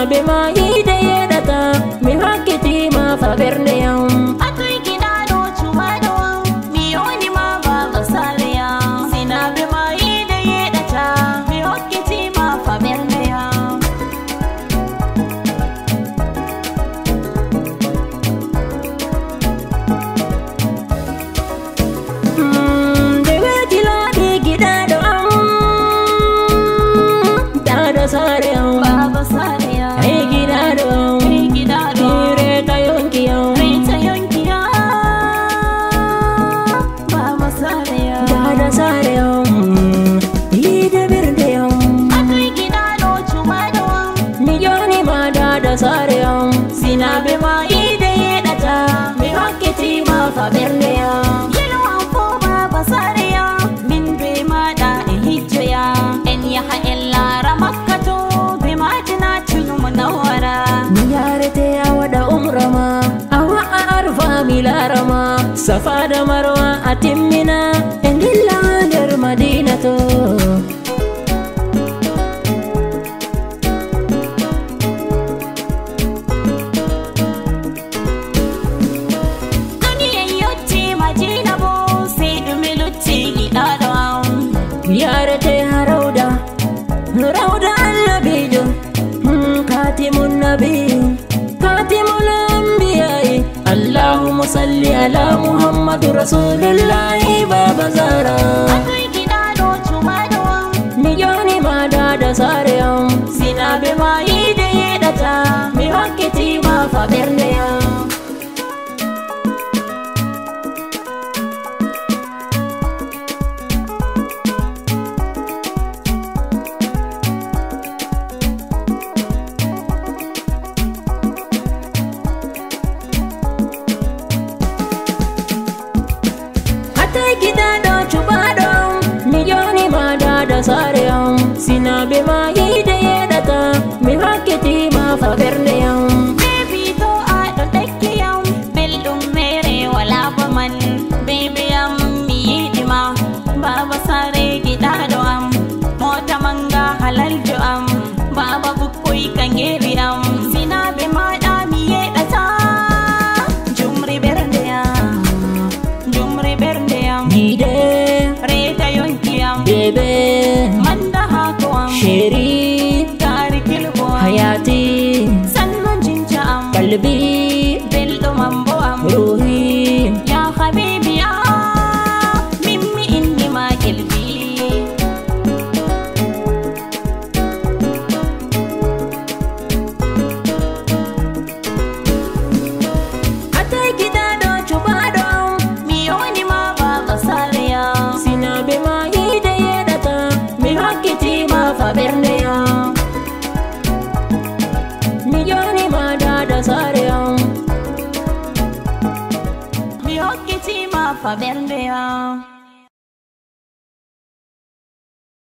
be ma ide yedata mi hakkiti ma fa bernde yam Atoy giɗaɗo cumaɗo mi yoni ma baba saliya sina be ma ide yeɗata mi hokkiti ma fa ɓernde yam nde weeti laaɓi giɗaɗo am dada sare am baba saliya hey giɗaɗo am hey giɗaɗo reta yonki am reta yonkiya baba saliya dada sare am ide bernde am Atoy giɗaɗo cumaɗo mi yoni ma dada sare am sina be ma ide yeɗata mi hokkiti ma fa bernde am yelo am fo baba saliya min be maɗa e hijjoya en yaha en laara makkato be madinatul munawwara mi yarete a waɗa umrama a wa'a arfa mi larama safa da marwa a timmina e dilla nder madina to Toni en yotti madina bo sey ɗume lutti giɗaɗo am mi yarete ha rawda rawda annabijo katimun nabiyu katimul anbiya'i allahumma salli ala muhammadu rasulillahi baba zara Atoy giɗaɗo cumaɗo mi yoni ma dada sare am sina be ma ide yeɗata mi hokkiti ma fa bernde am Atoy giɗaɗo cuɓaɗo mi yoni ma dada sare am sina be ma ide yeɗata mi hokkiti ma fa bernde am bebi to aɗo ɗakkiyam belɗum mere wala baman bebe am mi yiɗima baba sare giɗaɗo am mota manga halaljo am baba bukkoy kangeri am sina be maɗa mi yeɗata jumri ɓernde am jumri ɓernde am Gide reta yonki am bebe manda hako am sheri gari kilbo am hayati sanno jinja am kalbi belɗum am bo am ruhi ya habibi ya mimmi indi ma kelbi Atoy giɗaɗo cuɓaɗo mi yoni ma baba saliya sina be ma ide yeɗata mi hokkiti ma fa bernde am mi yoni ma dada sare am mi hokkiti ma fa ɓernde am